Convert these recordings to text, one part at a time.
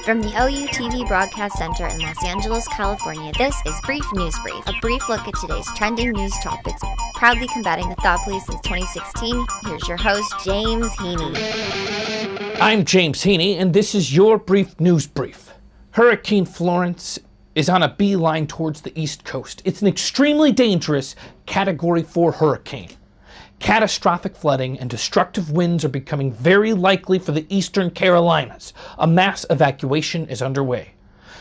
From the OUTV Broadcast Center in Los Angeles, California, this is Brief News Brief, a brief look at today's trending news topics, proudly combating the thought police since 2016. Here's your host, James Heaney. I'm James Heaney, and this is your Brief News Brief. Hurricane Florence is on a beeline towards the East Coast. It's an extremely dangerous Category 4 hurricane. Catastrophic flooding and destructive winds are becoming very likely for the eastern Carolinas. A mass evacuation is underway.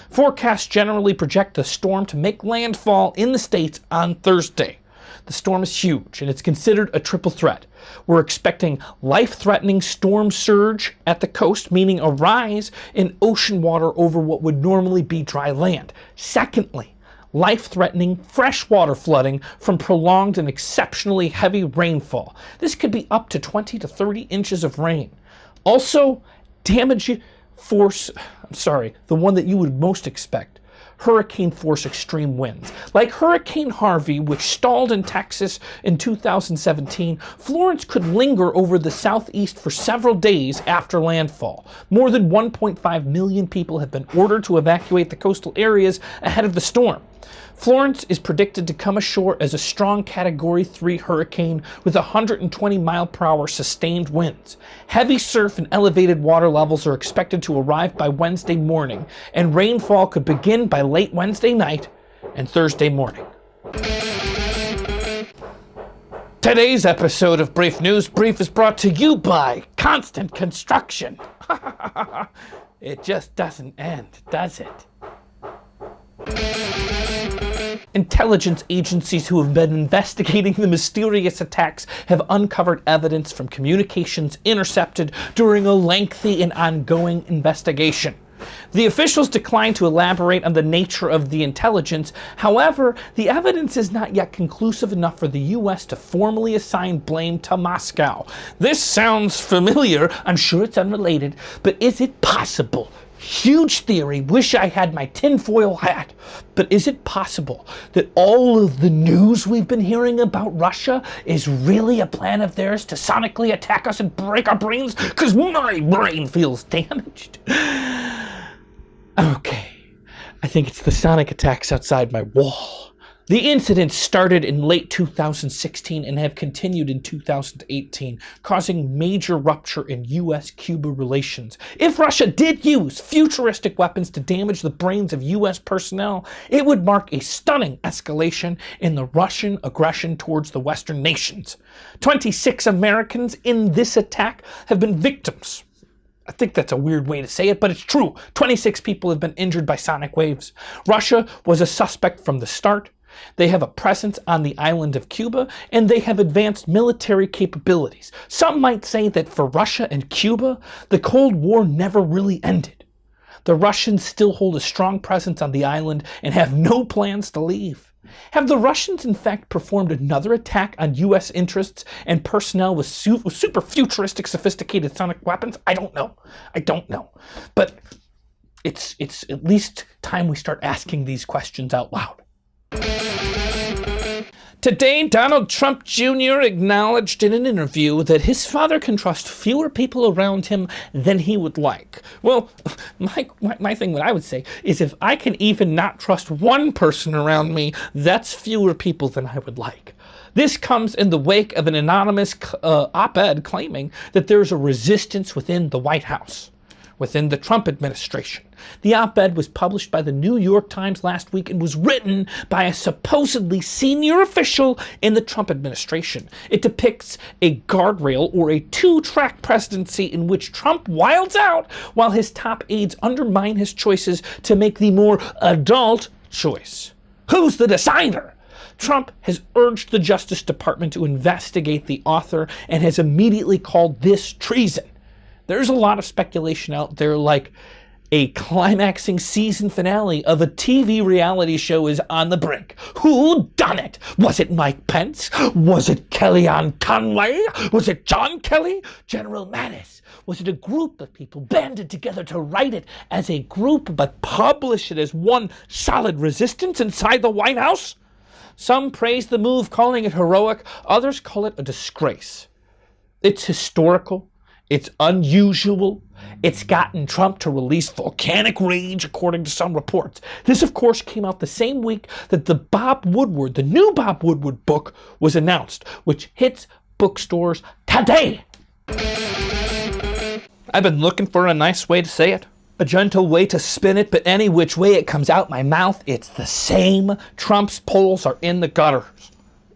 Forecasts generally project the storm to make landfall in the states on Thursday. The storm is huge, and it's considered a triple threat. We're expecting life-threatening storm surge at the coast, meaning a rise in ocean water over what would normally be dry land. Secondly, life-threatening freshwater flooding from prolonged and exceptionally heavy rainfall. This could be up to 20 to 30 inches of rain. Also, the one that you would most expect, hurricane force extreme winds. Like Hurricane Harvey, which stalled in Texas in 2017, Florence could linger over the southeast for several days after landfall. More than 1.5 million people have been ordered to evacuate the coastal areas ahead of the storm. Florence is predicted to come ashore as a strong Category 3 hurricane with 120-mile-per-hour sustained winds. Heavy surf and elevated water levels are expected to arrive by Wednesday morning, and rainfall could begin by late Wednesday night and Thursday morning. Today's episode of Brief News Brief is brought to you by Constant Construction. It just doesn't end, does it? Intelligence agencies who have been investigating the mysterious attacks have uncovered evidence from communications intercepted during a lengthy and ongoing investigation. The officials declined to elaborate on the nature of the intelligence. However, the evidence is not yet conclusive enough for the U.S. to formally assign blame to Moscow. This sounds familiar. I'm sure it's unrelated, but is it possible? Huge theory, wish I had my tinfoil hat. But is it possible that all of the news we've been hearing about Russia is really a plan of theirs to sonically attack us and break our brains? Because my brain feels damaged. Okay, I think it's the sonic attacks outside my wall. The incidents started in late 2016 and have continued in 2018, causing major rupture in U.S.-Cuba relations. If Russia did use futuristic weapons to damage the brains of U.S. personnel, it would mark a stunning escalation in the Russian aggression towards the Western nations. 26 Americans in this attack have been victims. I think that's a weird way to say it, but it's true. 26 people have been injured by sonic waves. Russia was a suspect from the start. They have a presence on the island of Cuba, and they have advanced military capabilities. Some might say that for Russia and Cuba, the Cold War never really ended. The Russians still hold a strong presence on the island and have no plans to leave. Have the Russians, in fact, performed another attack on U.S. interests and personnel with super futuristic, sophisticated sonic weapons? I don't know. But it's at least time we start asking these questions out loud. Today, Donald Trump Jr. acknowledged in an interview that his father can trust fewer people around him than he would like. Well, my thing, what I would say, is if I can even not trust one person around me, that's fewer people than I would like. This comes in the wake of an anonymous op-ed claiming that there's a resistance within the White House, within the Trump administration. The op-ed was published by the New York Times last week and was written by a supposedly senior official in the Trump administration. It depicts a guardrail or a two-track presidency in which Trump wilds out while his top aides undermine his choices to make the more adult choice. Who's the decider? Trump has urged the Justice Department to investigate the author and has immediately called this treason. There's a lot of speculation out there like a climaxing season finale of a TV reality show is on the brink. Who done it? Was it Mike Pence? Was it Kellyanne Conway? Was it John Kelly? General Mattis? Was it a group of people banded together to write it as a group but publish it as one solid resistance inside the White House? Some praise the move, calling it heroic. Others call it a disgrace. It's historical. It's unusual. It's gotten Trump to release volcanic rage, according to some reports. This, of course, came out the same week that the new Bob Woodward book was announced, which hits bookstores today. I've been looking for a nice way to say it, a gentle way to spin it, but any which way it comes out my mouth, it's the same. Trump's polls are in the gutters.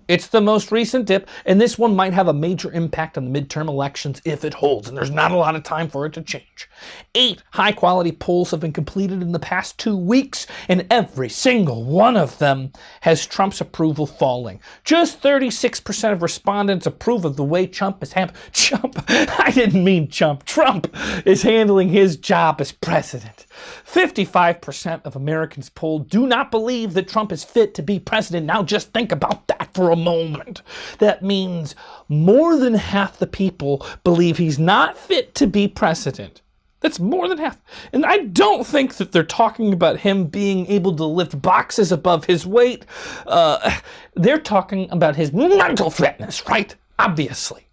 It's the most recent dip, and this one might have a major impact on the midterm elections if it holds, and there's not a lot of time for it to change. 8 high-quality polls have been completed in the past 2 weeks, and every single one of them has Trump's approval falling. Just 36% of respondents approve of the way Trump is I didn't mean Trump. Trump is handling his job as president. 55% of Americans polled do not believe that Trump is fit to be president. Now just think about that for a moment. That means more than half the people believe he's not fit to be president. That's more than half. And I don't think that they're talking about him being able to lift boxes above his weight. They're talking about his mental fitness, right? Obviously.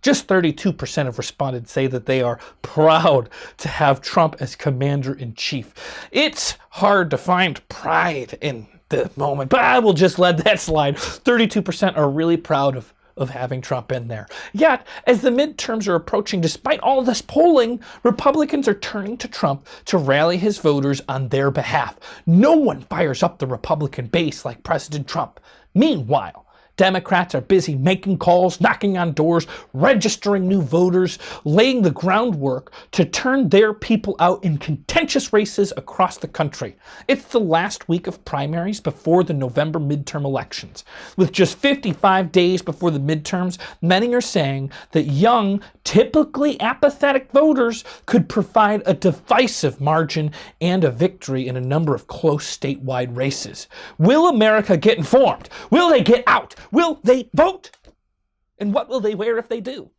Just 32% of respondents say that they are proud to have Trump as commander-in-chief. It's hard to find pride in the moment, but I will just let that slide. 32% are really proud of having Trump in there. Yet, as the midterms are approaching, despite all this polling, Republicans are turning to Trump to rally his voters on their behalf. No one fires up the Republican base like President Trump. Meanwhile, Democrats are busy making calls, knocking on doors, registering new voters, laying the groundwork to turn their people out in contentious races across the country. It's the last week of primaries before the November midterm elections. With just 55 days before the midterms, many are saying that young, typically apathetic voters could provide a divisive margin and a victory in a number of close statewide races. Will America get informed? Will they get out? Will they vote? And what will they wear if they do?